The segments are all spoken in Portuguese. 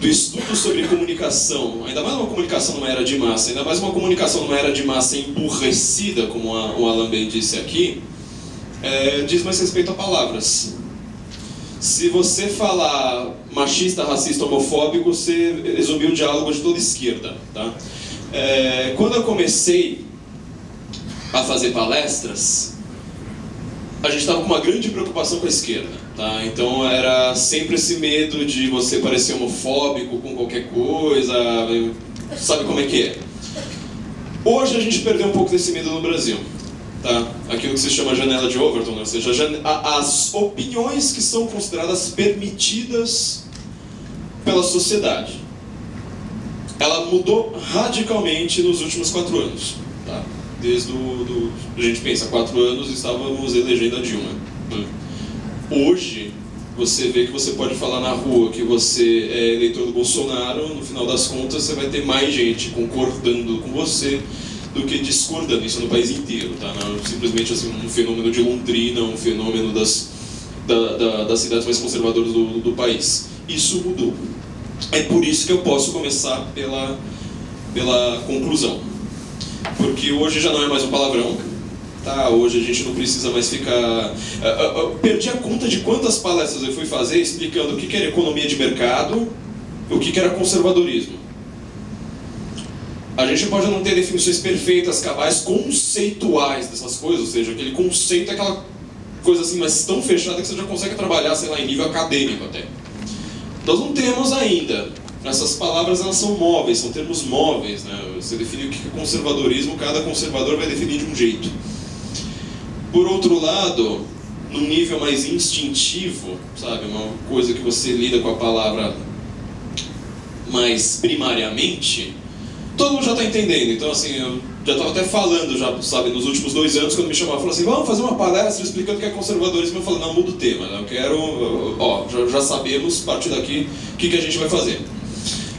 do estudo sobre comunicação, ainda mais uma comunicação numa era de massa, ainda mais uma comunicação numa era de massa emburrecida, como o Alan bem disse aqui, diz mais respeito a palavras. Se você falar machista, racista, homofóbico, você resumiu o diálogo de toda esquerda. Tá? Quando eu comecei a fazer palestras, a gente estava com uma grande preocupação com a esquerda. Tá? Então era sempre esse medo de você parecer homofóbico com qualquer coisa, sabe como é que é? Hoje a gente perdeu um pouco desse medo no Brasil. Tá? Aquilo que se chama janela de Overton, ou seja, as opiniões que são consideradas permitidas pela sociedade. Ela mudou radicalmente nos últimos 4 anos. Tá? Desde a gente pensa, 4 anos estávamos elegendo a Dilma. Né? Hoje, você vê que você pode falar na rua que você é eleitor do Bolsonaro, no final das contas você vai ter mais gente concordando com você do que discordando, isso no país inteiro, tá? Não é simplesmente assim, um fenômeno de Londrina, um fenômeno das cidades mais conservadoras do país. Isso mudou. É por isso que eu posso começar pela conclusão. Porque hoje já não é mais um palavrão, tá? Hoje a gente não precisa mais ficar... Eu perdi a conta de quantas palestras eu fui fazer explicando o que era economia de mercado, o que era conservadorismo. A gente pode não ter definições perfeitas, cabais, conceituais dessas coisas, ou seja, aquele conceito é aquela coisa assim, mas tão fechada que você já consegue trabalhar, sei lá, em nível acadêmico até. Nós não temos ainda. Essas palavras, elas são móveis, são termos móveis, né? Você define o que é conservadorismo, cada conservador vai definir de um jeito. Por outro lado, num nível mais instintivo, sabe, uma coisa que você lida com a palavra mais primariamente, todo mundo já está entendendo. Então, assim, eu já estava até falando, já, sabe, nos últimos 2 anos, quando me chamaram, falaram assim, vamos fazer uma palestra explicando o que é conservadorismo. Eu falei, não, muda o tema, né? Eu quero, já sabemos, a partir daqui, o que a gente vai fazer.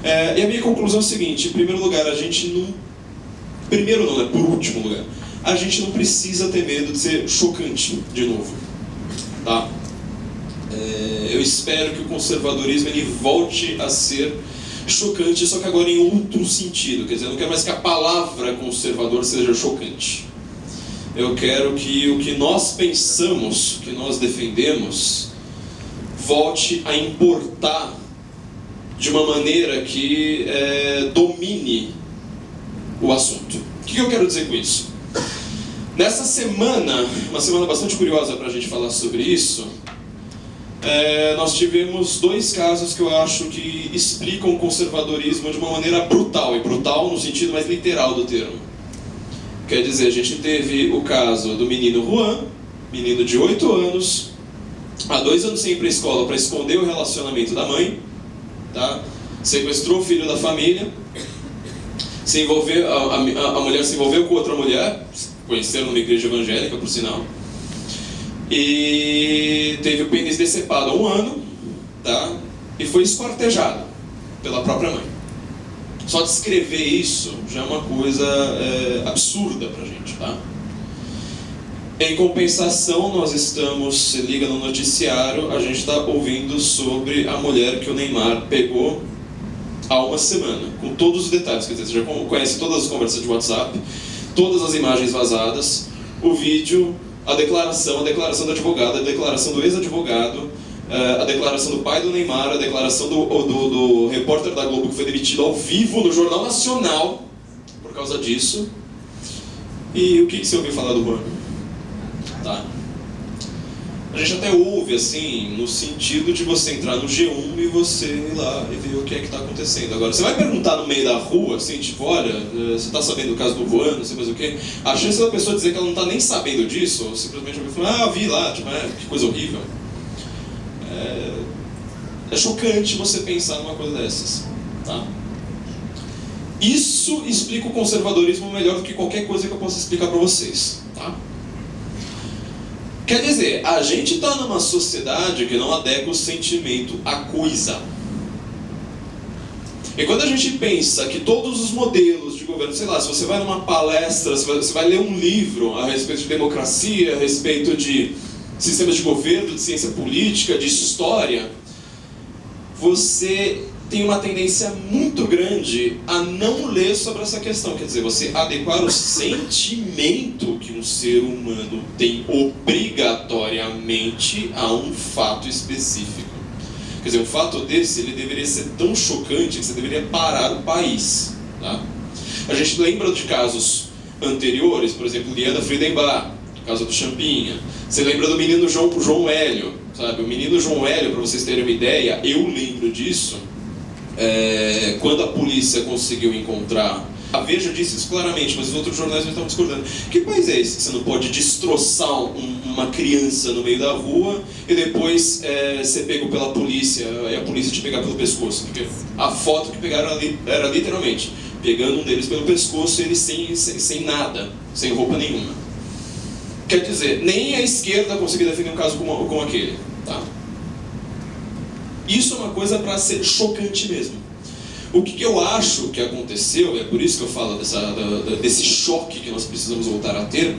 E a minha conclusão é a seguinte: em primeiro lugar, a gente não... Primeiro não, né? Por último lugar, a gente não precisa ter medo de ser chocante de novo, tá? Eu espero que o conservadorismo ele volte a ser chocante, só que agora em outro sentido. Quer dizer, eu não quero mais que a palavra conservador seja chocante. Eu quero que o que nós pensamos, que nós defendemos, volte a importar de uma maneira que domine o assunto. O que eu quero dizer com isso? Nessa semana, uma semana bastante curiosa para a gente falar sobre isso, nós tivemos 2 casos que eu acho que explicam o conservadorismo de uma maneira brutal, e brutal no sentido mais literal do termo. Quer dizer, a gente teve o caso do menino Juan, menino de 8 anos, há 2 anos sem ir para a escola para esconder o relacionamento da mãe, tá? Sequestrou o filho da família, se envolveu, a mulher se envolveu com outra mulher, conheceram numa igreja evangélica, por sinal, e teve o pênis decepado há 1 ano, tá? E foi esquartejado pela própria mãe. Só descrever isso já é uma coisa absurda pra gente, tá? Em compensação, nós estamos, se liga no noticiário, a gente está ouvindo sobre a mulher que o Neymar pegou há 1 semana, com todos os detalhes. Quer dizer, você já conhece todas as conversas de WhatsApp, todas as imagens vazadas, o vídeo, a declaração do advogado, a declaração do ex-advogado, a declaração do pai do Neymar, a declaração do repórter da Globo que foi demitido ao vivo no Jornal Nacional por causa disso. E o que você ouviu falar do Juan? Tá? A gente até ouve, assim, no sentido de você entrar no G1 e você ir lá e ver o que é que está acontecendo. Agora, você vai perguntar no meio da rua, assim, tipo, olha, você está sabendo do caso do Juan, não sei mais o quê? A chance da pessoa dizer que ela não está nem sabendo disso, ou simplesmente ouvir falar, vi lá, tipo, que coisa horrível. É chocante você pensar numa coisa dessas, tá? Isso explica o conservadorismo melhor do que qualquer coisa que eu possa explicar para vocês, tá? Quer dizer, a gente está numa sociedade que não adequa o sentimento à coisa. E quando a gente pensa que todos os modelos de governo, sei lá, se você vai numa palestra, você vai ler um livro a respeito de democracia, a respeito de sistemas de governo, de ciência política, de história, você tem uma tendência muito grande a não ler sobre essa questão. Quer dizer, você adequar o sentimento que um ser humano tem obrigatoriamente a um fato específico. Quer dizer, um fato desse, ele deveria ser tão chocante que você deveria parar o país. Tá? A gente lembra de casos anteriores, por exemplo, Liana Friedenbach, caso do Champinha. Você lembra do menino João Hélio, sabe? O menino João Hélio, para vocês terem uma ideia, eu lembro disso, quando a polícia conseguiu encontrar... A Veja disse isso claramente, mas os outros jornais não estavam discordando. Que país é esse que você não pode destroçar uma criança no meio da rua e depois ser pego pela polícia e a polícia te pegar pelo pescoço? Porque a foto que pegaram ali era literalmente pegando um deles pelo pescoço e ele sem nada, sem roupa nenhuma. Quer dizer, nem a esquerda conseguiu defender um caso como aquele. Tá? Isso é uma coisa para ser chocante mesmo. O que eu acho que aconteceu, é por isso que eu falo desse choque que nós precisamos voltar a ter,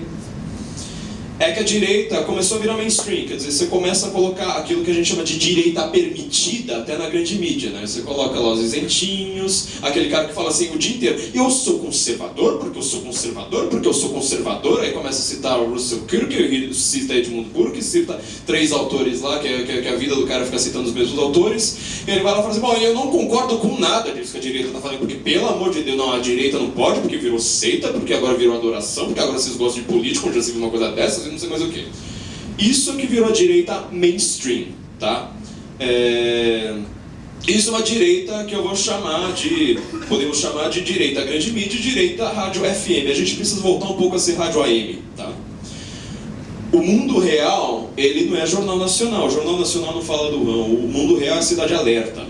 é que a direita começou a virar mainstream. Quer dizer, você começa a colocar aquilo que a gente chama de direita permitida até na grande mídia, né? Você coloca lá os isentinhos, aquele cara que fala assim o dia inteiro: eu sou conservador porque eu sou conservador, porque eu sou conservador. Aí começa a citar o Russell Kirk, cita Edmund Burke, cita 3 autores lá, que a vida do cara fica citando os mesmos autores. E ele vai lá e fala assim: bom, eu não concordo com nada disso que a direita está falando, porque pelo amor de Deus, não, a direita não pode, porque virou seita, porque agora virou adoração, porque agora vocês gostam de político, onde já se viu uma coisa dessas, não sei mais o que. Isso é que virou a direita mainstream, tá? Isso é uma direita que eu vou chamar de... Podemos chamar de direita grande mídia e direita rádio FM. A gente precisa voltar um pouco a ser rádio AM, tá? O Mundo Real, ele não é Jornal Nacional. O Jornal Nacional não fala do ramo. O Mundo Real é Cidade Alerta.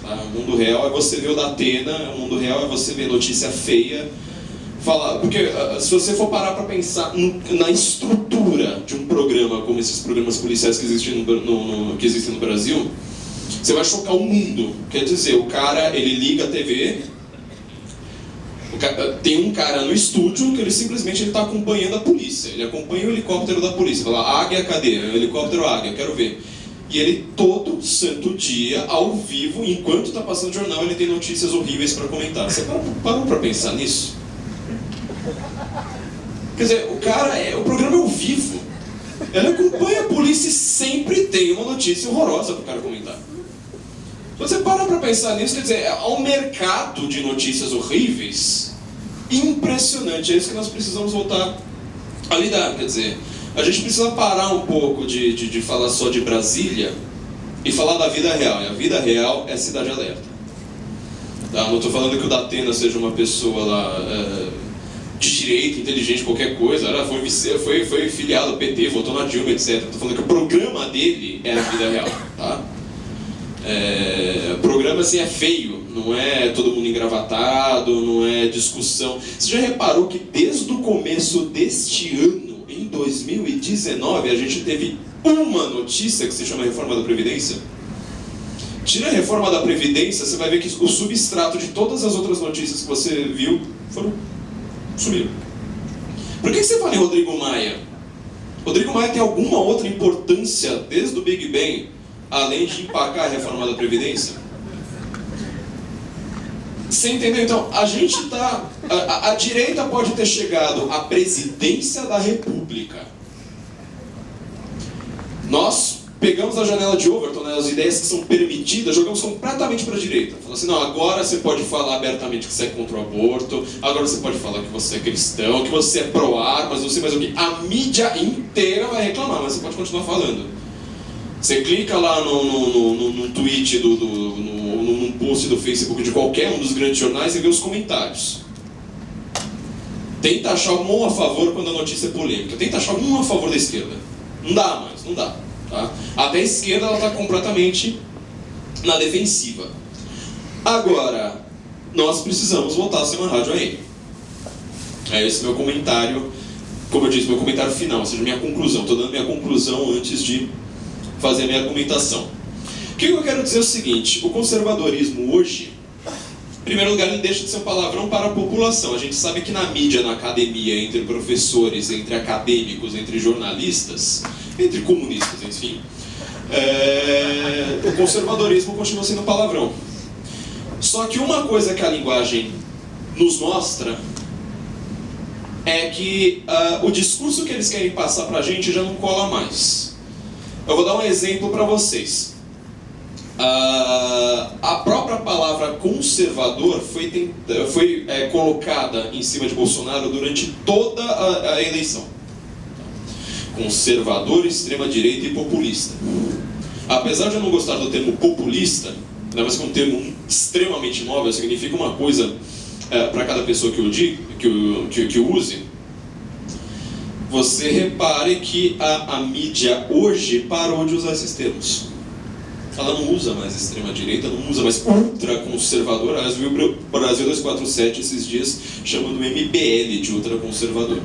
Tá? O Mundo Real é você ver o da Atena. O Mundo Real é você ver notícia feia. Porque se você for parar para pensar na estrutura de um programa como esses programas policiais que existem no Brasil, você vai chocar o mundo. Quer dizer, o cara, ele liga a TV, tem um cara no estúdio que ele simplesmente está acompanhando a polícia. Ele acompanha o helicóptero da polícia. Fala: Águia, cadê? O helicóptero Águia, quero ver. E ele todo santo dia, ao vivo, enquanto está passando o jornal, ele tem notícias horríveis para comentar. Você parou para pensar nisso? Quer dizer, o programa é ao vivo. Ele acompanha a polícia e sempre tem uma notícia horrorosa para o cara comentar. Se você para para pensar nisso, quer dizer, há um mercado de notícias horríveis impressionante. É isso que nós precisamos voltar a lidar. Quer dizer, a gente precisa parar um pouco de falar só de Brasília e falar da vida real. E a vida real é Cidade Alerta. Tá? Não estou falando que o Datena seja uma pessoa lá... de direita, inteligente, qualquer coisa, foi filiado ao PT, votou na Dilma, etc. Estou falando que o programa dele é a vida real, tá? O programa assim é feio, não é todo mundo engravatado, não é discussão. Você já reparou que desde o começo deste ano, em 2019, a gente teve uma notícia que se chama Reforma da Previdência? Tira a Reforma da Previdência, você vai ver que o substrato de todas as outras notícias que você viu sumiram. Por que você fala em Rodrigo Maia? Rodrigo Maia tem alguma outra importância desde o Big Bang, além de empacar a Reforma da Previdência? Você entendeu? Então, a gente está... A direita pode ter chegado à presidência da República. Nós pegamos a janela de Overton, né, as ideias que são permitidas, jogamos completamente para a direita. Falamos assim: não, agora você pode falar abertamente que você é contra o aborto, agora você pode falar que você é cristão, que você é pró-armas, não sei mais o que. A mídia inteira vai reclamar, mas você pode continuar falando. Você clica lá num tweet, num post do Facebook de qualquer um dos grandes jornais e vê os comentários. Tenta achar um a favor quando a notícia é polêmica. Tenta achar um a favor da esquerda. Não dá mais, não dá. Tá? Até a esquerda está completamente na defensiva. Agora, nós precisamos voltar a ser uma rádio AM. É esse meu comentário, como eu disse, meu comentário final, ou seja, minha conclusão. Estou dando minha conclusão antes de fazer a minha argumentação. O que eu quero dizer é o seguinte: o conservadorismo hoje, em primeiro lugar, ele deixa de ser um palavrão para a população. A gente sabe que na mídia, na academia, entre professores, entre acadêmicos, entre jornalistas, entre comunistas, enfim, o conservadorismo continua sendo um palavrão. Só que uma coisa que a linguagem nos mostra é que o discurso que eles querem passar pra gente já não cola mais. Eu vou dar um exemplo para vocês. A própria palavra conservador foi colocada em cima de Bolsonaro durante toda a eleição. Conservador, extrema-direita e populista. Apesar de eu não gostar do termo populista, ainda mais que é um termo extremamente móvel, significa uma coisa para cada pessoa que o use. Você repare que a mídia hoje parou de usar esses termos. Ela não usa mais extrema-direita, não usa mais ultraconservador. Aliás, viu o Brasil 247 esses dias chamando o MBL de ultraconservador.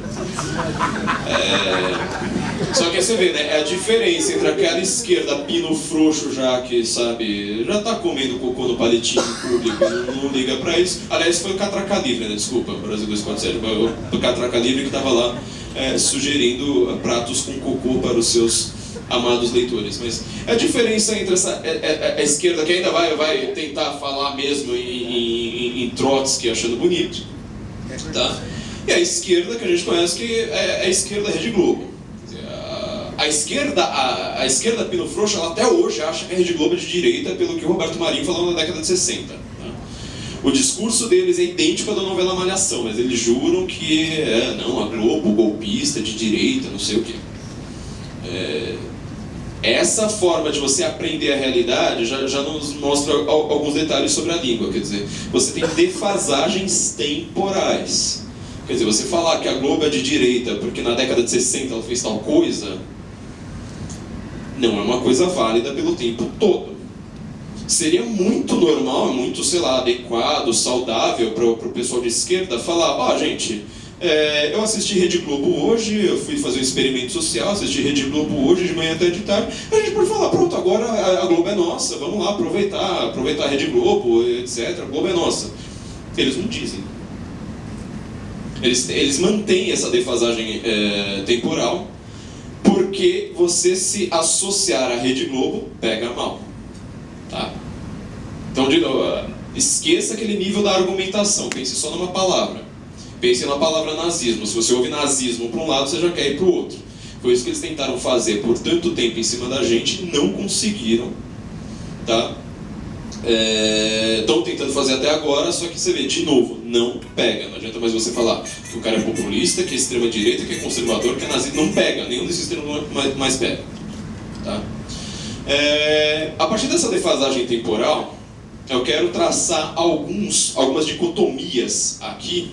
Só que você vê, né? É a diferença entre aquela esquerda pino frouxo já que, sabe, já tá comendo cocô no palitinho público, não liga pra isso. Aliás, foi o Catraca Livre, né? Desculpa, Brasil 247, o Catraca Livre que tava lá sugerindo pratos com cocô para os seus amados leitores. Mas a diferença entre a esquerda, que ainda vai tentar falar mesmo em Trotsky achando bonito, tá? E a esquerda que a gente conhece, que é a esquerda Rede Globo. A esquerda pino frouxa, ela até hoje acha que a Rede Globo é de direita, pelo que o Roberto Marinho falou na década de 60. Tá? O discurso deles é idêntico ao da novela Malhação, mas eles juram que não, a Globo golpista, de direita, não sei o quê. Essa forma de você aprender a realidade já nos mostra alguns detalhes sobre a língua. Quer dizer, você tem defasagens temporais. Quer dizer, você falar que a Globo é de direita porque na década de 60 ela fez tal coisa, não é uma coisa válida pelo tempo todo. Seria muito normal, muito, sei lá, adequado, saudável para o pessoal de esquerda falar: gente, eu assisti Rede Globo hoje, eu fui fazer um experimento social, assisti Rede Globo hoje de manhã até de tarde. A gente pode falar: pronto, agora a Globo é nossa, vamos lá aproveitar a Rede Globo, etc. A Globo é nossa. Eles não dizem. Eles mantêm essa defasagem temporal, porque você se associar à Rede Globo pega mal. Tá? Então, de novo, esqueça aquele nível da argumentação, pense só numa palavra. Pense na palavra nazismo. Se você ouve nazismo para um lado, você já quer ir para o outro. Foi isso que eles tentaram fazer por tanto tempo em cima da gente e não conseguiram. Tá? Estão tentando fazer até agora, só que você vê, de novo, não pega. Não adianta mais você falar que o cara é populista, que é extrema-direita, que é conservador, que é nazista. Não pega, nenhum desses termos mais pega. Tá? A partir dessa defasagem temporal, eu quero traçar algumas dicotomias aqui,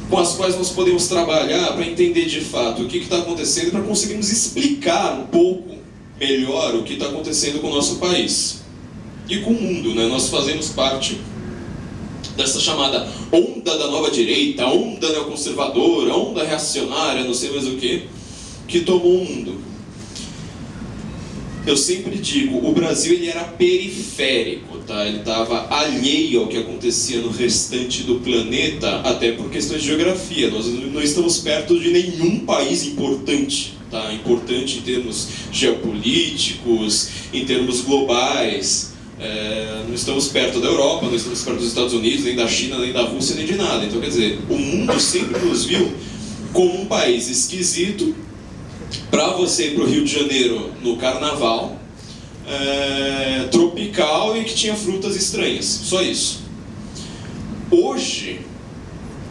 com as quais nós podemos trabalhar para entender de fato o que está acontecendo e para conseguirmos explicar um pouco melhor o que está acontecendo com o nosso país e com o mundo, né? Nós fazemos parte dessa chamada onda da nova direita, onda neoconservadora, onda reacionária, não sei mais o que tomou o mundo. Eu sempre digo, o Brasil ele era periférico, tá? Ele estava alheio ao que acontecia no restante do planeta, até por questões de geografia. Nós não estamos perto de nenhum país importante, tá? Importante em termos geopolíticos, em termos globais. Não estamos perto da Europa, não estamos perto dos Estados Unidos, nem da China, nem da Rússia, nem de nada. Então, quer dizer, o mundo sempre nos viu como um país esquisito, para você ir para o Rio de Janeiro no carnaval, tropical e que tinha frutas estranhas, só isso. Hoje,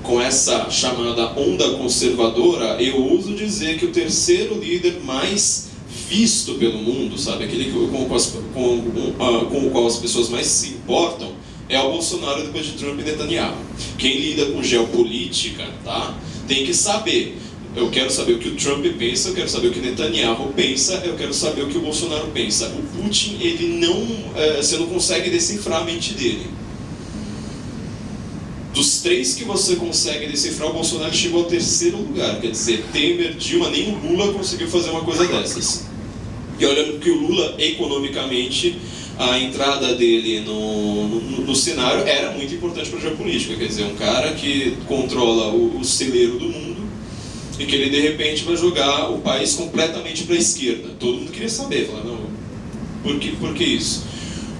com essa chamada onda conservadora, eu ouso dizer que o terceiro líder mais visto pelo mundo, sabe, aquele com o qual as pessoas mais se importam, é o Bolsonaro depois de Trump e Netanyahu. Quem lida com geopolítica, tá, tem que saber. Eu quero saber o que o Trump pensa, eu quero saber o que Netanyahu pensa, eu quero saber o que o Bolsonaro pensa. O Putin, ele não, você não consegue decifrar a mente dele. Dos três que você consegue decifrar, o Bolsonaro chegou ao terceiro lugar. Quer dizer, Temer, Dilma, nem o Lula conseguiu fazer uma coisa dessas. E olhando que o Lula, economicamente, a entrada dele no cenário era muito importante para a geopolítica. Quer dizer, um cara que controla o celeiro do mundo, e que ele de repente vai jogar o país completamente para a esquerda. Todo mundo queria saber, falar, não, por que isso?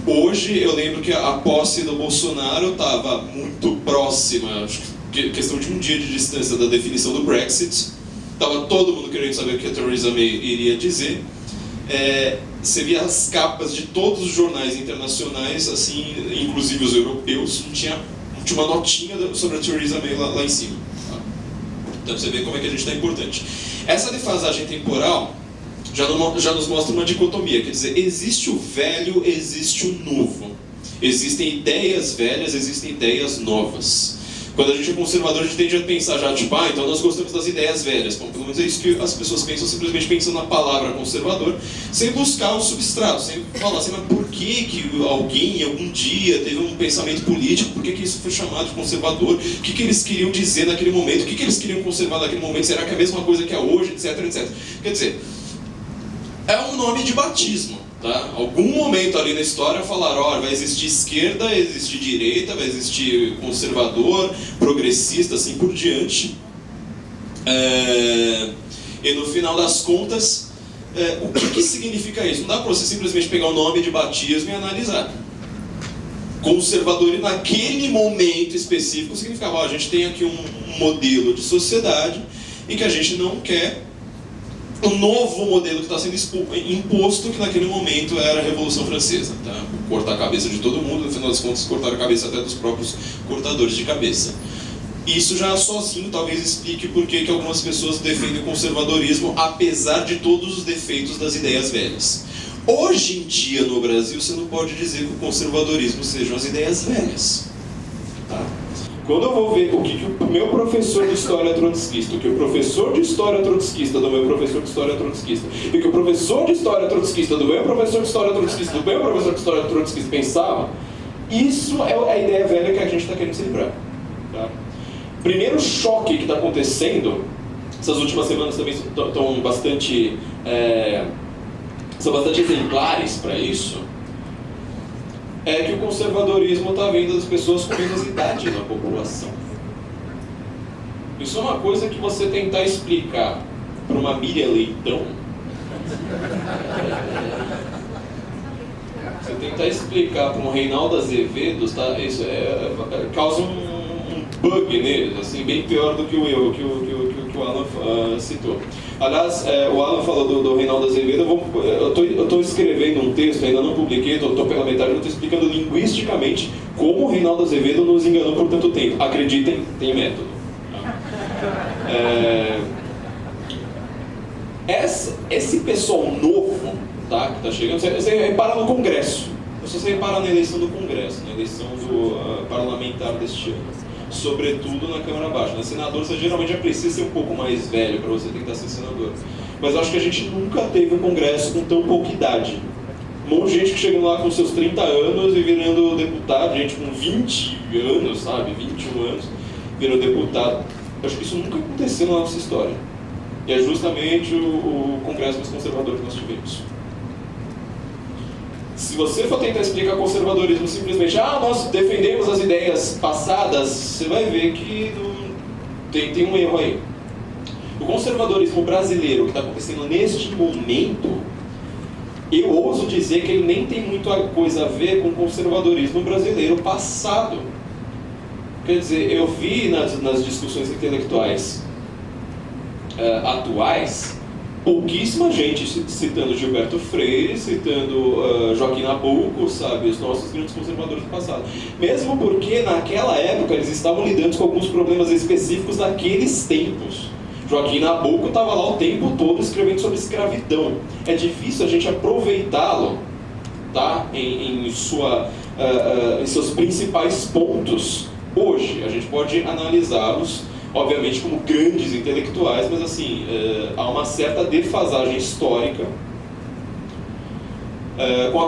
Hoje, eu lembro que a posse do Bolsonaro estava muito próxima, acho que questão de um dia de distância da definição do Brexit. Estava todo mundo querendo saber o que a Theresa May iria dizer. Você via as capas de todos os jornais internacionais, assim, inclusive os europeus, tinha uma notinha sobre a Theresa May lá em cima. Tá? Então você vê como é que a gente está importante. Essa defasagem temporal já nos mostra uma dicotomia, quer dizer, existe o velho, existe o novo. Existem ideias velhas, existem ideias novas. Quando a gente é conservador, a gente tende a pensar já, tipo, então nós gostamos das ideias velhas. Bom, pelo menos é isso que as pessoas pensam, simplesmente pensando na palavra conservador, sem buscar o substrato, sem falar assim, mas por que alguém, algum dia, teve um pensamento político, por que isso foi chamado de conservador, o que eles queriam dizer naquele momento, o que eles queriam conservar naquele momento, será que é a mesma coisa que é hoje, etc, etc. Quer dizer, é um nome de batismo. Tá? Algum momento ali na história falaram, vai existir esquerda, vai existir direita, vai existir conservador, progressista, assim por diante. E no final das contas, o que significa isso? Não dá para você simplesmente pegar o nome de batismo e analisar. Conservador naquele momento específico significava, a gente tem aqui um modelo de sociedade em que a gente não quer o novo modelo que está sendo imposto, que naquele momento era a Revolução Francesa. Tá? Cortar a cabeça de todo mundo, no final das contas cortaram a cabeça até dos próprios cortadores de cabeça. Isso já sozinho talvez explique por que algumas pessoas defendem o conservadorismo, apesar de todos os defeitos das ideias velhas. Hoje em dia no Brasil você não pode dizer que o conservadorismo sejam as ideias velhas. Tá? Quando eu vou ver o que o meu professor de história trotskista, o que o professor de história trotskista do meu professor de história trotskista, e o que o professor de história trotskista do meu professor de história trotskista do meu professor de história trotskista pensava, isso é a ideia velha que a gente está querendo se livrar. Tá? Primeiro choque que está acontecendo, essas últimas semanas também estão bastante, são bastante exemplares para isso, é que o conservadorismo está vindo das pessoas com menos idade na população. Isso é uma coisa que você tentar explicar para uma Miriam Leitão, você tentar explicar para um Reinaldo Azevedo, tá? Isso causa um bug neles, assim, bem pior do que o o Alan citou. Aliás, o Alan falou do Reinaldo Azevedo, eu estou escrevendo um texto, ainda não publiquei, estou pela metade, eu estou explicando linguisticamente como o Reinaldo Azevedo nos enganou por tanto tempo. Acreditem, tem método. Esse pessoal novo, tá, que está chegando, você repara no Congresso, você repara na eleição do Congresso, na eleição do parlamentar deste ano. Sobretudo na Câmara Baixa. Na senador, você geralmente já precisa ser um pouco mais velho para você tentar ser senador. Mas eu acho que a gente nunca teve um congresso com tão pouca idade. Um monte de gente que chega lá com seus 30 anos e virando deputado, gente com 20 anos, sabe, 21 anos, virando deputado. Eu acho que isso nunca aconteceu na nossa história. E é justamente o congresso mais conservador que nós tivemos. Se você for tentar explicar conservadorismo simplesmente, nós defendemos as ideias passadas, você vai ver que tem um erro aí. O conservadorismo brasileiro que está acontecendo neste momento, eu ouso dizer que ele nem tem muita coisa a ver com o conservadorismo brasileiro passado. Quer dizer, eu vi nas discussões intelectuais atuais, pouquíssima gente citando Gilberto Freire, citando Joaquim Nabuco, sabe, os nossos grandes conservadores do passado. Mesmo porque naquela época eles estavam lidando com alguns problemas específicos daqueles tempos. Joaquim Nabuco estava lá o tempo todo escrevendo sobre escravidão. É difícil a gente aproveitá-lo, tá, em seus principais pontos. Hoje a gente pode analisá-los obviamente como grandes intelectuais, mas assim, há uma certa defasagem histórica, com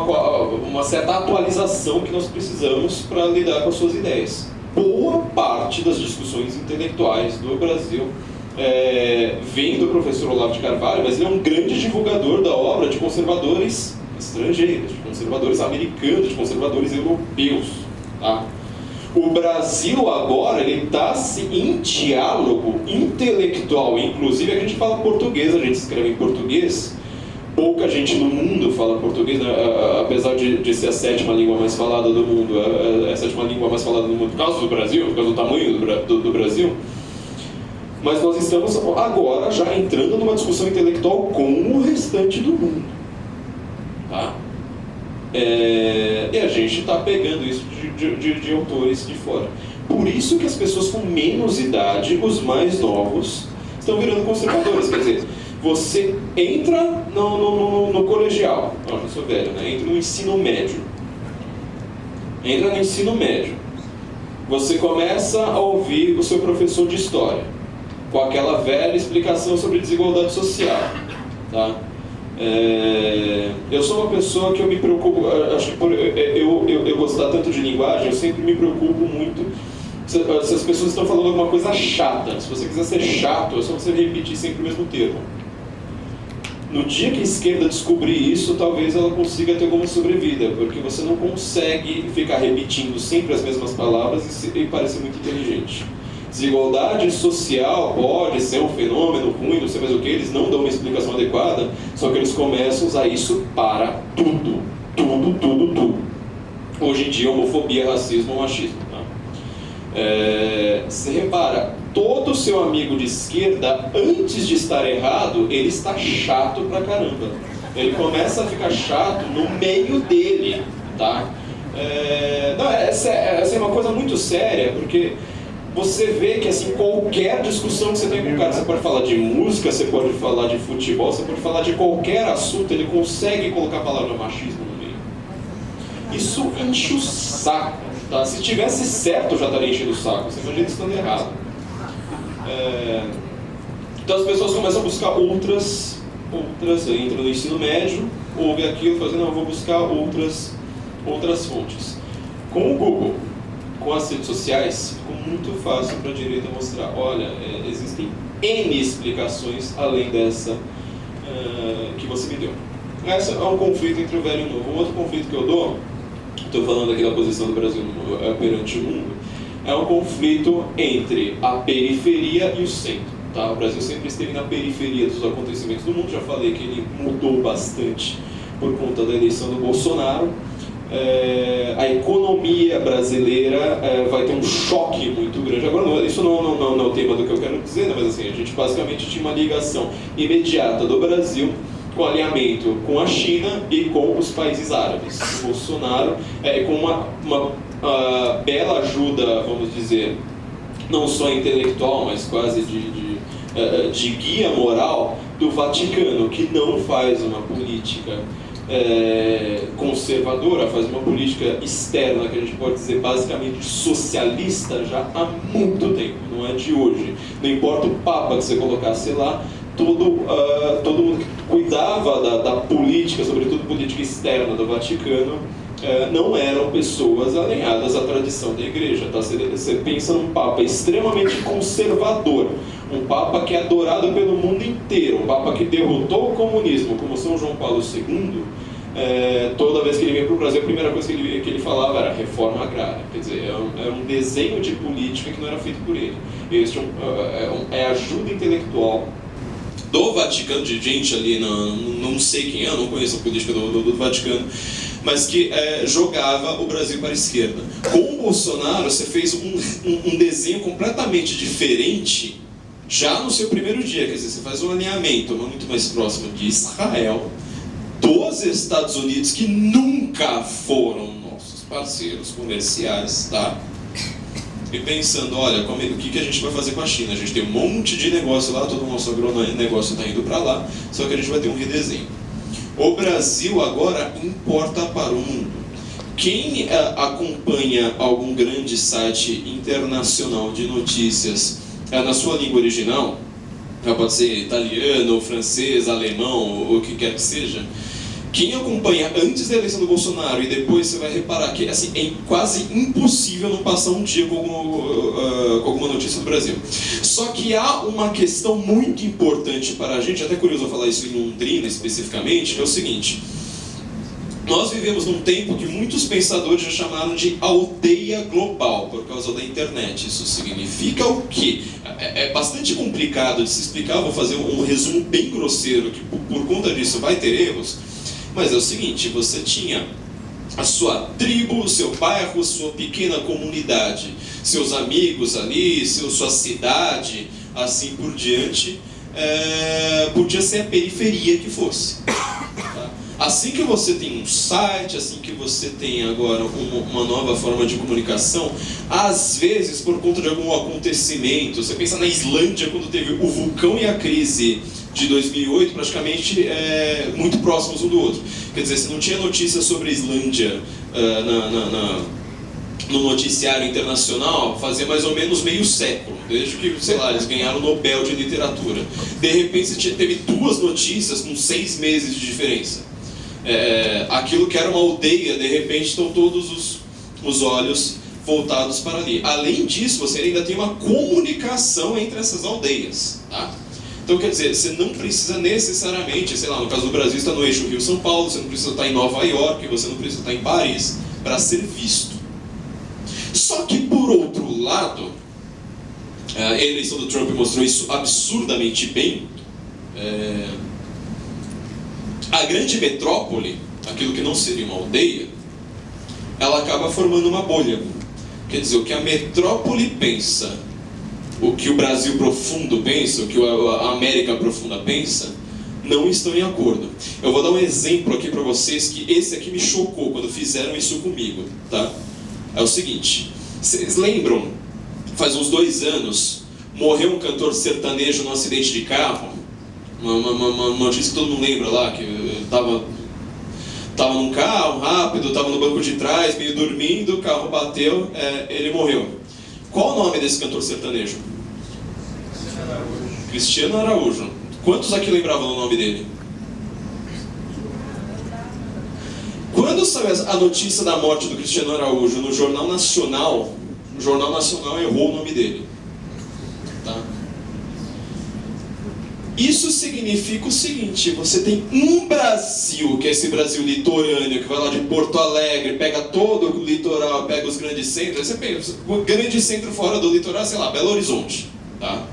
uma certa atualização que nós precisamos para lidar com as suas ideias. Boa parte das discussões intelectuais do Brasil vem do professor Olavo de Carvalho, mas ele é um grande divulgador da obra de conservadores estrangeiros, de conservadores americanos, de conservadores europeus, tá? O Brasil agora está em diálogo intelectual, inclusive a gente fala português, a gente escreve em português, pouca gente no mundo fala português, né? Apesar de ser a 7ª língua mais falada do mundo, é a 7ª língua mais falada do mundo por causa do Brasil, por causa do tamanho do Brasil. Mas nós estamos agora já entrando numa discussão intelectual com o restante do mundo. Tá? E a gente está pegando isso de autores de fora. Por isso que as pessoas com menos idade, os mais novos, estão virando conservadores. Quer dizer, você entra no colegial, não, já sou velho, né? Entra no ensino médio. Entra no ensino médio. Você começa a ouvir o seu professor de história, com aquela velha explicação sobre desigualdade social. Tá? Eu sou uma pessoa que eu me preocupo, acho que por eu gostar tanto de linguagem, eu sempre me preocupo muito se as pessoas estão falando alguma coisa chata. Se você quiser ser chato, é só você repetir sempre o mesmo termo. No dia que a esquerda descobrir isso, talvez ela consiga ter alguma sobrevida, porque você não consegue ficar repetindo sempre as mesmas palavras e parecer muito inteligente. Desigualdade social pode ser um fenômeno ruim, não sei mais o que, eles não dão uma explicação adequada, só que eles começam a usar isso para tudo. Tudo, tudo, tudo. Hoje em dia, homofobia, racismo, machismo. Tá? Você repara, todo seu amigo de esquerda, antes de estar errado, ele está chato pra caramba. Ele começa a ficar chato no meio dele, tá? Essa é uma coisa muito séria, porque você vê que assim, qualquer discussão que você tem com o cara, você pode falar de música, você pode falar de futebol, você pode falar de qualquer assunto, ele consegue colocar a palavra machismo no meio. Isso enche o saco, tá? Se tivesse certo, já estaria enchendo o saco. Você imagina estando errado. Então as pessoas começam a buscar outras, entram no ensino médio, ouvem aquilo, fazem, não, eu vou buscar outras fontes. Com o Google, com as redes sociais, ficou muito fácil para a direita mostrar, olha, existem N explicações além dessa que você me deu. Esse é um conflito entre o velho e o novo. Um outro conflito que eu dou, estou falando aqui da posição do Brasil perante o mundo, é um conflito entre a periferia e o centro. Tá? O Brasil sempre esteve na periferia dos acontecimentos do mundo, já falei que ele mudou bastante por conta da eleição do Bolsonaro. A economia brasileira vai ter um choque muito grande. Agora, isso não é o tema do que eu quero dizer, né? Mas assim, a gente basicamente tinha uma ligação imediata do Brasil com alinhamento com a China e com os países árabes. O Bolsonaro, com uma bela ajuda, vamos dizer, não só intelectual, mas quase de guia moral do Vaticano, que não faz uma política conservadora, faz uma política externa, que a gente pode dizer basicamente socialista já há muito tempo, não é de hoje. Não importa o Papa que você colocasse lá, todo mundo que cuidava da política, sobretudo política externa do Vaticano, não eram pessoas alinhadas à tradição da igreja. Tá? Você pensa num Papa extremamente conservador, um Papa que é adorado pelo mundo inteiro, um Papa que derrotou o comunismo, como São João Paulo II. Toda vez que ele vinha para o Brasil, a primeira coisa que ele falava era reforma agrária. Quer dizer, era um desenho de política que não era feito por ele. Este é ajuda intelectual do Vaticano, de gente ali, não sei quem é, eu não conheço a política do Vaticano, mas que jogava o Brasil para a esquerda. Com o Bolsonaro, você fez um desenho completamente diferente já no seu primeiro dia. Quer dizer, você faz um alinhamento muito mais próximo de Israel, dos Estados Unidos, que nunca foram nossos parceiros comerciais, tá? E pensando, olha, o que a gente vai fazer com a China? A gente tem um monte de negócio lá, todo o nosso agronegócio está indo para lá, só que a gente vai ter um redesenho. O Brasil agora importa para o mundo. Quem acompanha algum grande site internacional de notícias na sua língua original, pode ser italiano, francês, alemão, ou o que quer que seja, quem acompanha antes da eleição do Bolsonaro e depois, você vai reparar que assim, é quase impossível não passar um dia com alguma notícia do Brasil. Só que há uma questão muito importante para a gente, até curioso eu falar isso em Londrina especificamente, que é o seguinte: Nós vivemos num tempo que muitos pensadores já chamaram de aldeia global, por causa da internet. Isso significa o quê? É bastante complicado de se explicar, vou fazer um resumo bem grosseiro, que por conta disso vai ter erros, mas é o seguinte, você tinha a sua tribo, o seu bairro, sua pequena comunidade, seus amigos ali, sua cidade, assim por diante, podia ser a periferia que fosse. Tá? Assim que você tem um site, assim que você tem agora uma nova forma de comunicação, às vezes por conta de algum acontecimento, você pensa na Islândia quando teve o vulcão e a crise de 2008, praticamente muito próximos um do outro. Quer dizer, se não tinha notícia sobre a Islândia no noticiário internacional, fazia mais ou menos meio século, desde que, sei lá, eles ganharam o Nobel de Literatura. De repente você teve 2 notícias com 6 meses de diferença. Aquilo que era uma aldeia, de repente estão todos os olhos voltados para ali. Além disso, você ainda tem uma comunicação entre essas aldeias, tá? Então, quer dizer, você não precisa necessariamente, sei lá, no caso do Brasil está no eixo Rio-São Paulo, você não precisa estar em Nova York, você não precisa estar em Paris para ser visto. Só que, por outro lado, a eleição do Trump mostrou isso absurdamente bem. A grande metrópole, aquilo que não seria uma aldeia, ela acaba formando uma bolha. Quer dizer, o que a metrópole pensa, o que o Brasil profundo pensa, o que a América profunda pensa, não estão em acordo. Eu vou dar um exemplo aqui para vocês, que esse aqui me chocou quando fizeram isso comigo, tá? É o seguinte, vocês lembram, faz uns 2 anos, morreu um cantor sertanejo num acidente de carro? Uma notícia que todo mundo lembra lá, que tava num carro rápido, tava no banco de trás, meio dormindo, o carro bateu, ele morreu. Qual o nome desse cantor sertanejo? Cristiano Araújo. Quantos aqui lembravam do nome dele? Quando saiu a notícia da morte do Cristiano Araújo no Jornal Nacional, o Jornal Nacional errou o nome dele. Tá? Isso significa o seguinte, você tem um Brasil, que é esse Brasil litorâneo, que vai lá de Porto Alegre, pega todo o litoral, pega os grandes centros, você pega o grande centro fora do litoral, sei lá, Belo Horizonte. Tá?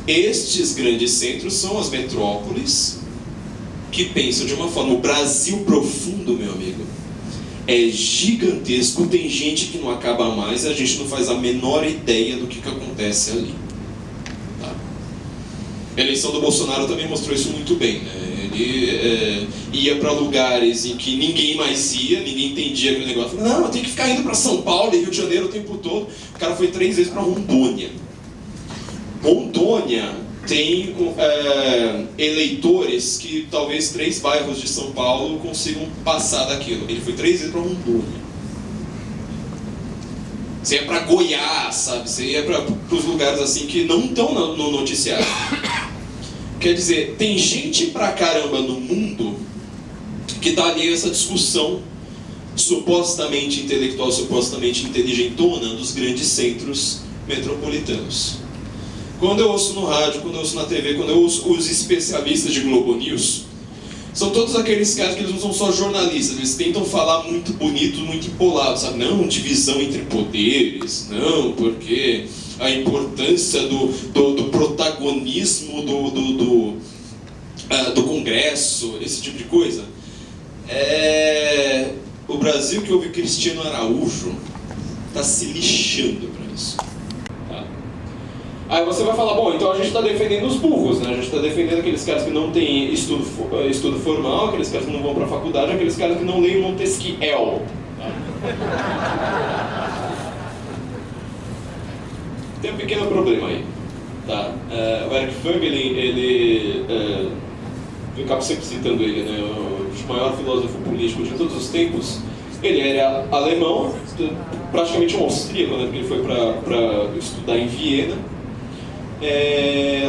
Estes grandes centros são as metrópoles que pensam de uma forma. O Brasil profundo, meu amigo, é gigantesco, tem gente que não acaba mais, a gente não faz a menor ideia do que acontece ali. Tá? A eleição do Bolsonaro também mostrou isso muito bem, né? Ele ia para lugares em que ninguém mais ia, ninguém entendia aquele negócio. Não, eu tenho que ficar indo para São Paulo e Rio de Janeiro o tempo todo. O cara foi 3 vezes para Rondônia. Rondônia tem eleitores que talvez 3 bairros de São Paulo consigam passar daquilo. Ele foi 3 vezes para Rondônia. Você ia para Goiás, sabe? Você ia para os lugares assim que não estão no noticiário. Quer dizer, tem gente pra caramba no mundo que está ali essa discussão supostamente intelectual, supostamente inteligentona dos grandes centros metropolitanos. Quando eu ouço no rádio, quando eu ouço na TV, quando eu ouço os especialistas de Globo News, são todos aqueles caras que eles não são só jornalistas, eles tentam falar muito bonito, muito empolado, sabe? Não, divisão entre poderes, não, porque a importância do protagonismo do Congresso, esse tipo de coisa. O Brasil que ouve Cristiano Araújo está se lixando para isso. Aí você vai falar, bom, então a gente está defendendo os burros, né? A gente está defendendo aqueles caras que não têm estudo formal, aqueles caras que não vão para a faculdade, aqueles caras que não leem Montesquieu. Tá? Tem um pequeno problema aí. Tá? O Eric Fung, ele eu acabo sempre citando ele, né? O maior filósofo político de todos os tempos. Ele era alemão, praticamente um austríaco, né? Porque ele foi para estudar em Viena.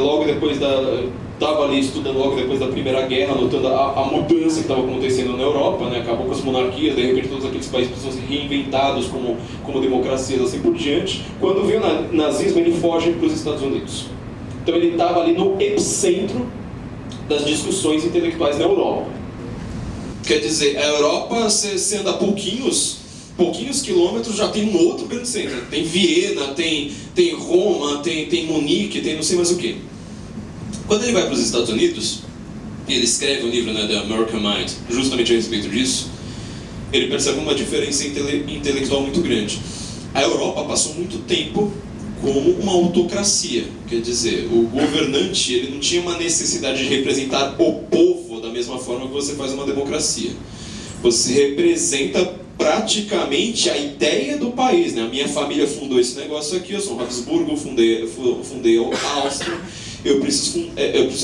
Logo depois estava ali estudando logo depois da Primeira Guerra, notando a mudança que estava acontecendo na Europa, né? Acabou com as monarquias, de repente todos aqueles países precisam ser reinventados como democracias, assim por diante. Quando veio o nazismo, ele foge para os Estados Unidos. Então ele estava ali no epicentro das discussões intelectuais na Europa. Quer dizer, a Europa, você anda pouquinhos quilômetros, já tem um outro grande centro. Tem Viena, tem Roma, tem Munique, tem não sei mais o que. Quando ele vai para os Estados Unidos, ele escreve um livro, né, The American Mind, justamente a respeito disso, ele percebe uma diferença intelectual muito grande. A Europa passou muito tempo como uma autocracia, quer dizer, o governante ele não tinha uma necessidade de representar o povo da mesma forma que você faz uma democracia. Você representa praticamente a ideia do país, né? A minha família fundou esse negócio aqui, eu sou um Habsburgo, fundei a Áustria, eu preciso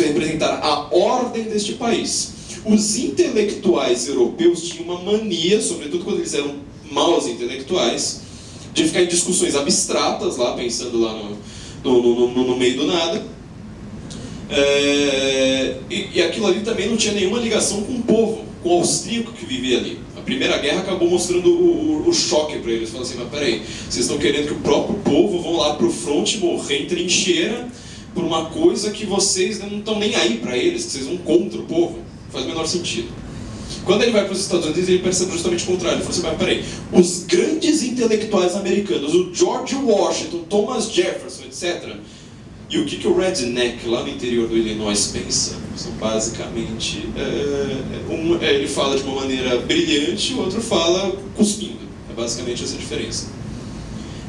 representar a ordem deste país. Os intelectuais europeus tinham uma mania, sobretudo quando eles eram maus intelectuais, de ficar em discussões abstratas lá, pensando lá no meio do nada. E aquilo ali também não tinha nenhuma ligação com o povo, com o austríaco que vivia ali. A Primeira Guerra acabou mostrando o choque para eles. Falaram assim, mas peraí, vocês estão querendo que o próprio povo vão lá pro fronte morrer em trincheira por uma coisa que vocês não estão nem aí para eles, que vocês vão contra o povo? Faz o menor sentido. Quando ele vai para os Estados Unidos, ele percebe justamente o contrário. Ele fala assim, mas peraí, os grandes intelectuais americanos, o George Washington, Thomas Jefferson, etc., e o que o redneck lá no interior do Illinois pensa? São basicamente... ele fala de uma maneira brilhante, o outro fala cuspindo. É basicamente essa a diferença.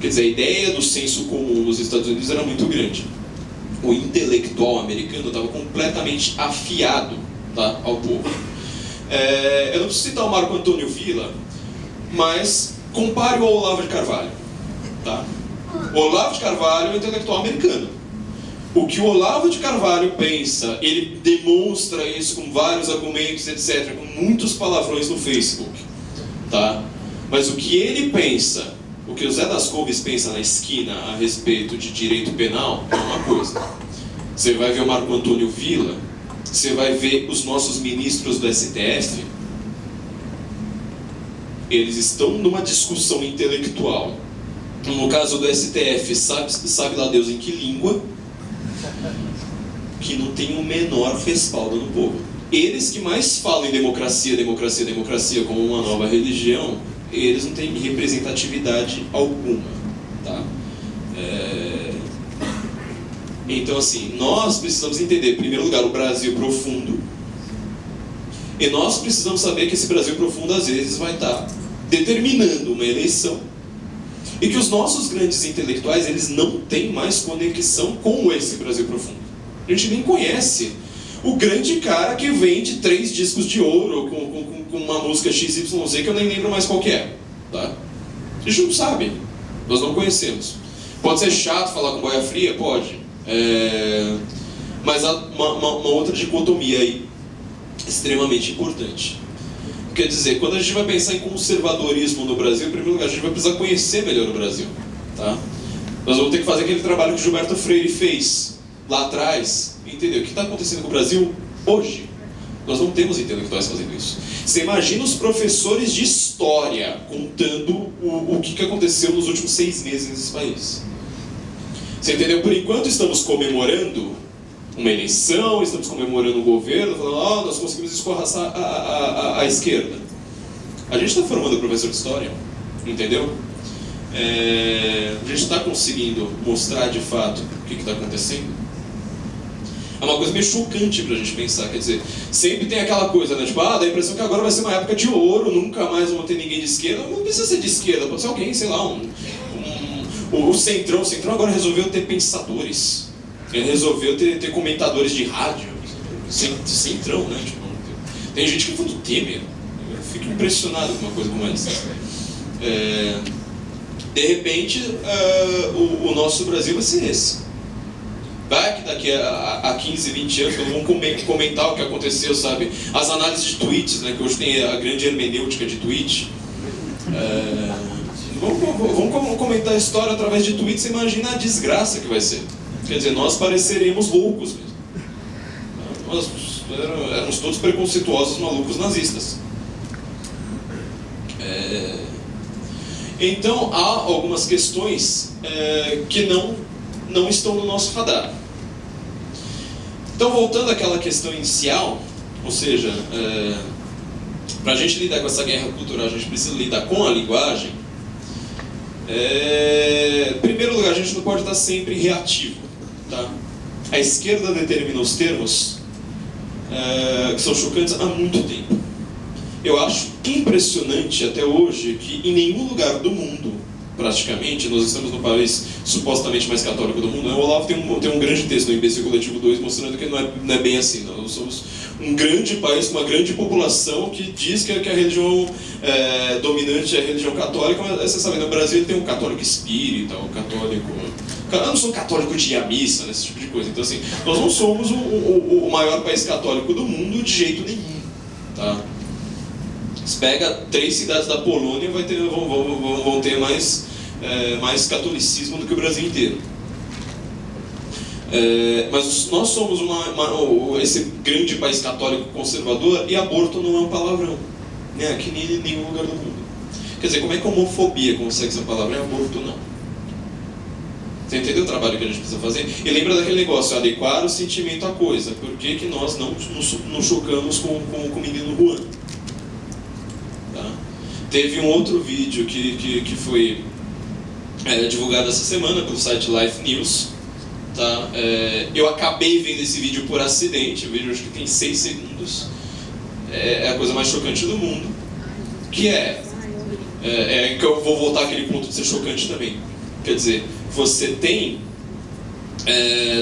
Quer dizer, a ideia do senso comum nos Estados Unidos era muito grande. O intelectual americano estava completamente afiado, tá, ao povo. Eu não preciso citar o Marco Antônio Villa, mas compare o ao Olavo de Carvalho. Tá? O Olavo de Carvalho é um intelectual americano. O que o Olavo de Carvalho pensa, ele demonstra isso com vários argumentos, etc., com muitos palavrões no Facebook. Tá? Mas o que ele pensa, o que o Zé das Couves pensa na esquina a respeito de direito penal, é uma coisa. Você vai ver o Marco Antônio Villa, você vai ver os nossos ministros do STF, eles estão numa discussão intelectual. No caso do STF, sabe lá Deus em que língua, que não tem o menor respaldo no povo. Eles que mais falam em democracia, democracia, democracia como uma nova religião, eles não têm representatividade alguma. Tá? Então, assim, nós precisamos entender, em primeiro lugar, o Brasil profundo. E nós precisamos saber que esse Brasil profundo, às vezes, vai estar determinando uma eleição. E que os nossos grandes intelectuais, eles não têm mais conexão com esse Brasil profundo. A gente nem conhece o grande cara que vende 3 discos de ouro com uma música XYZ que eu nem lembro mais qual que é. Tá? A gente não sabe. Nós não conhecemos. Pode ser chato falar com boia fria? Pode. Mas há uma outra dicotomia aí extremamente importante. Quer dizer, quando a gente vai pensar em conservadorismo no Brasil, em primeiro lugar, a gente vai precisar conhecer melhor o Brasil. Tá? Nós vamos ter que fazer aquele trabalho que o Gilberto Freire fez lá atrás. Entendeu? O que está acontecendo com o Brasil hoje? Nós não temos intelectuais fazendo isso. Você imagina os professores de história contando o que aconteceu nos últimos 6 meses nesse país. Você entendeu? Por enquanto estamos comemorando uma eleição, estamos comemorando um governo, falando, nós conseguimos escorraçar a esquerda. A gente está formando professor de história, entendeu? A gente está conseguindo mostrar de fato o que está acontecendo. É uma coisa meio chocante pra gente pensar, quer dizer, sempre tem aquela coisa, né, tipo, dá a impressão que agora vai ser uma época de ouro, nunca mais vão ter ninguém de esquerda. Não precisa ser de esquerda, pode ser alguém, sei lá, o Centrão agora resolveu ter pensadores, ele resolveu ter comentadores de rádio, Centrão, né, tipo, tem gente que foi do Temer, eu fico impressionado com uma coisa como essa. De repente, o nosso Brasil vai ser esse. Vai que daqui a 15, 20 anos, quando vão comentar o que aconteceu, sabe? As análises de tweets, né? Que hoje tem a grande hermenêutica de tweet. Vamos comentar a história através de tweets, você imagina a desgraça que vai ser. Quer dizer, nós pareceremos loucos mesmo. Nós éramos todos preconceituosos, malucos nazistas. Então, há algumas questões que não estão no nosso radar. Então, voltando àquela questão inicial, ou seja, para a gente lidar com essa guerra cultural, a gente precisa lidar com a linguagem. Em primeiro lugar, a gente não pode estar sempre reativo, tá? A esquerda determina os termos que são chocantes há muito tempo. Eu acho impressionante até hoje que em nenhum lugar do mundo, praticamente, nós estamos no país supostamente mais católico do mundo, né? O Olavo tem um grande texto no Imbecil Coletivo 2 mostrando que não é bem assim. Nós somos um grande país com uma grande população que diz que a religião dominante é a religião católica, mas você sabe, no Brasil tem um católico espírita, um católico... Eu não sou católico de ir à missa, esse tipo de coisa. Então assim, nós não somos o maior país católico do mundo de jeito nenhum, tá? Você pega 3 cidades da Polônia, vão ter mais catolicismo do que o Brasil inteiro. Mas nós somos esse grande país católico conservador e aborto não é um palavrão, né? Aqui em nenhum lugar do mundo. Quer dizer, como é que a homofobia consegue ser palavra? É aborto não. Você entendeu o trabalho que a gente precisa fazer? E lembra daquele negócio, adequar o sentimento à coisa. Por que nós não nos chocamos com o menino Juan? Tá? Teve um outro vídeo que foi divulgado essa semana pelo site Life News. Tá? Eu acabei vendo esse vídeo por acidente. O vídeo acho que tem 6 segundos. É a coisa mais chocante do mundo. Que que eu vou voltar àquele ponto de ser chocante também. Quer dizer, você tem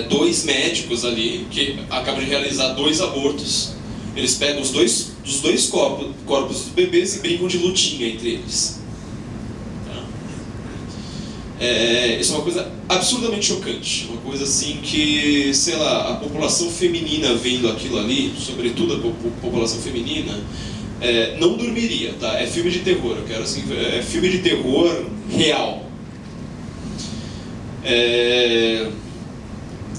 2 médicos ali que acabam de realizar 2 abortos. Eles pegam os dois corpos dos bebês e brincam de lutinha entre eles. Tá? Isso é uma coisa absurdamente chocante. Uma coisa assim que, sei lá, a população feminina vendo aquilo ali, sobretudo a população feminina, não dormiria, tá? É filme de terror, eu quero assim, é filme de terror real.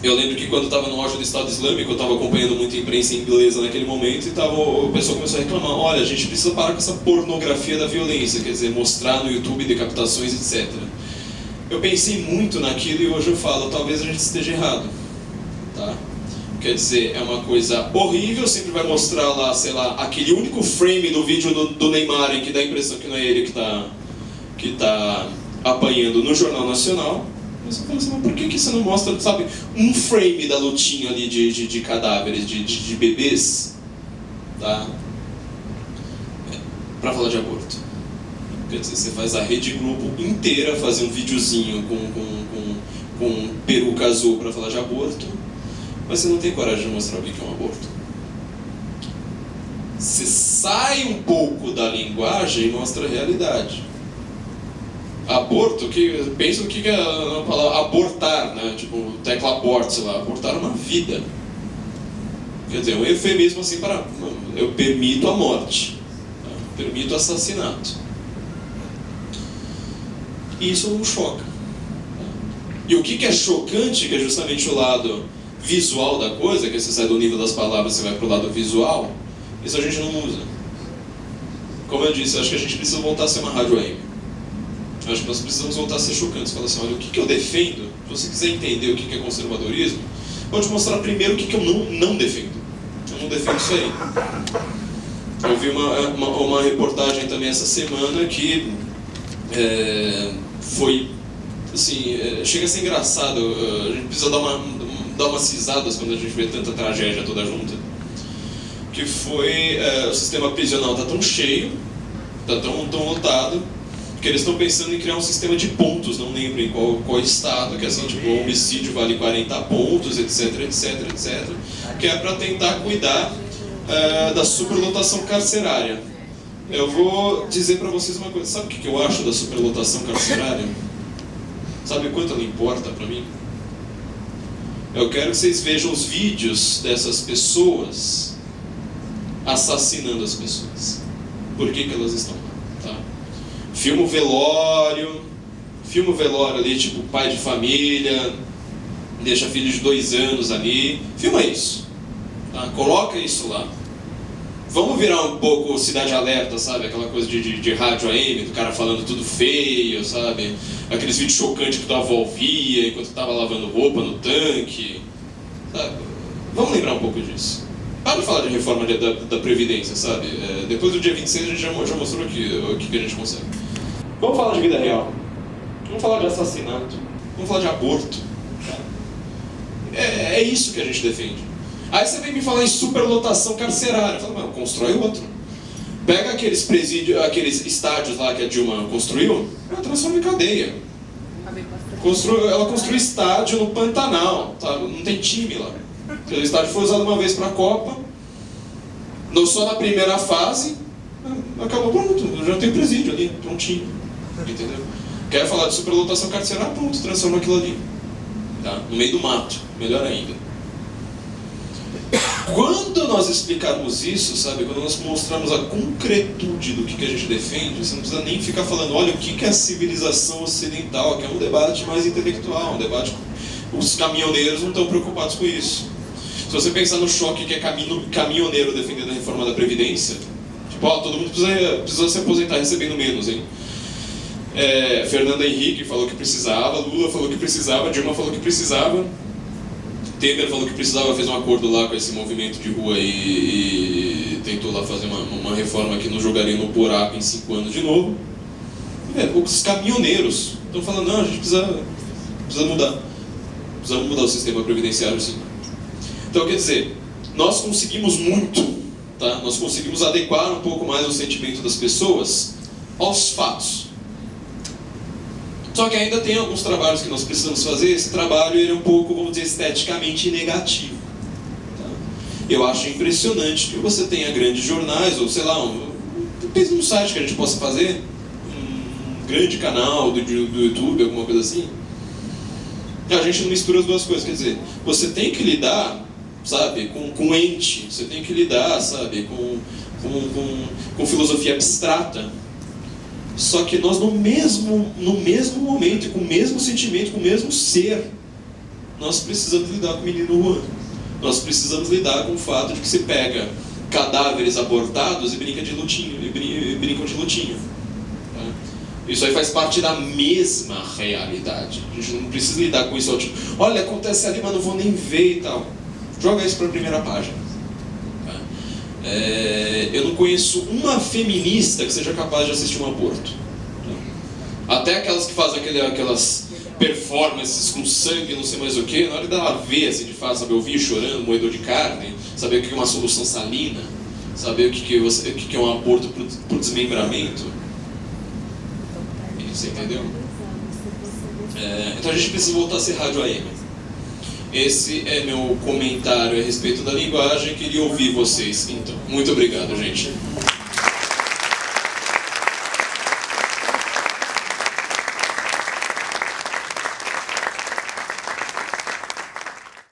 Eu lembro que quando estava no auge do Estado Islâmico, eu estava acompanhando muito a imprensa inglesa naquele momento e o pessoal começou a reclamar: olha, a gente precisa parar com essa pornografia da violência, quer dizer, mostrar no YouTube decapitações, etc. Eu pensei muito naquilo e hoje eu falo, talvez a gente esteja errado, tá? Quer dizer, é uma coisa horrível, sempre vai mostrar lá, sei lá, aquele único frame do vídeo do Neymar em que dá a impressão que não é ele que tá apanhando no Jornal Nacional. Mas eu falo assim, mas por que você não mostra, sabe, um frame da lutinha ali de cadáveres, de bebês, tá? Pra falar de aborto. Quer dizer, você faz a Rede Globo inteira fazer um videozinho com peruca azul pra falar de aborto, mas você não tem coragem de mostrar o que é um aborto. Você sai um pouco da linguagem e mostra a realidade. Aborto, pensa no que é a palavra abortar, né? Tipo, tecla abort, sei lá, abortar uma vida. Quer dizer, um eufemismo assim para eu permito a morte, tá? Permito o assassinato. E isso não choca. Tá? E o que é chocante, que é justamente o lado visual da coisa, que você sai do nível das palavras e você vai para o lado visual, isso a gente não usa. Como eu disse, eu acho que a gente precisa voltar a ser uma rádio AM. Eu acho que nós precisamos voltar a ser chocantes. Falar assim, olha, o que eu defendo, se você quiser entender o que é conservadorismo, vou te mostrar primeiro o que eu não defendo. Eu não defendo isso aí. Eu vi uma reportagem também essa semana que foi, assim, chega a ser engraçado. A gente precisa dar umas risadas quando a gente vê tanta tragédia toda junta. Que foi, o sistema prisional está tão cheio, está tão lotado, que eles estão pensando em criar um sistema de pontos, não lembro em qual estado, que é assim, tipo, o homicídio vale 40 pontos, etc, que é para tentar cuidar da superlotação carcerária. Eu vou dizer para vocês uma coisa, sabe o que eu acho da superlotação carcerária? Sabe quanto ela importa para mim? Eu quero que vocês vejam os vídeos dessas pessoas assassinando as pessoas. Por que elas estão lá, tá? Filma o velório ali, tipo, pai de família, deixa filho de 2 anos ali, filma isso, tá? Coloca isso lá. Vamos virar um pouco Cidade Alerta, sabe? Aquela coisa de rádio AM, do cara falando tudo feio, sabe? Aqueles vídeos chocantes que tua avó via enquanto tava lavando roupa no tanque, sabe? Vamos lembrar um pouco disso. Para de falar de reforma da Previdência, sabe? Depois do dia 26 a gente já mostrou aqui o que a gente consegue. Vamos falar de vida real. Vamos falar de assassinato. Vamos falar de aborto. É isso que a gente defende. Aí você vem me falar em superlotação carcerária. Fala, mano, constrói outro. Pega aqueles presídios, aqueles estádios lá que a Dilma construiu, ela transforma em cadeia. Ela construiu estádio no Pantanal, tá? Não tem time lá. O estádio foi usado uma vez para a Copa, só na primeira fase, acabou, pronto, já tem presídio ali, prontinho. Entendeu? Quer falar de superlotação carcerária? Pronto, transforma aquilo ali. Tá? No meio do mato, melhor ainda. Quando nós explicarmos isso, sabe, quando nós mostrarmos a concretude do que a gente defende, você não precisa nem ficar falando, olha, o que é a civilização ocidental, que é um debate mais intelectual, um debate... Os caminhoneiros não estão preocupados com isso. Se você pensar no choque que é caminhoneiro defendendo a reforma da Previdência, tipo, ó, todo mundo precisa se aposentar recebendo menos, hein? Fernando Henrique falou que precisava, Lula falou que precisava, Dilma falou que precisava, Temer falou que precisava, fez um acordo lá com esse movimento de rua e tentou lá fazer uma reforma que nos jogaria no buraco em 5 anos de novo. Os caminhoneiros estão falando, não, a gente precisa mudar. Precisamos mudar o sistema previdenciário, sim. Então, quer dizer, nós conseguimos muito, tá? Nós conseguimos adequar um pouco mais o sentimento das pessoas aos fatos. Só que ainda tem alguns trabalhos que nós precisamos fazer. Esse trabalho ele é um pouco, vamos dizer, esteticamente negativo. Tá? Eu acho impressionante que você tenha grandes jornais, ou sei lá, pensa num site que a gente possa fazer, um grande canal do YouTube, alguma coisa assim. A gente não mistura as duas coisas, quer dizer, você tem que lidar, sabe, com ente, você tem que lidar, sabe, com filosofia abstrata. Só que nós no mesmo momento, com o mesmo sentimento, com o mesmo ser, nós precisamos lidar com o menino Juan. Nós precisamos lidar com o fato de que se pega cadáveres abortados e brinca de lutinho, e brincam de lutinho. Tá? Isso aí faz parte da mesma realidade. A gente não precisa lidar com isso, tipo, olha, acontece ali, mas não vou nem ver e tal. Joga isso para a primeira página. Eu não conheço uma feminista que seja capaz de assistir um aborto. Até aquelas que fazem aquelas performances com sangue, não sei mais o que, na hora dela ver, assim, de fato, saber ouvir chorando, moedor de carne, saber o que é uma solução salina, saber o que é um aborto por desmembramento. Você entendeu? Então a gente precisa voltar a ser rádio AM. Esse é meu comentário a respeito da linguagem. Queria ouvir vocês, então. Muito obrigado, gente.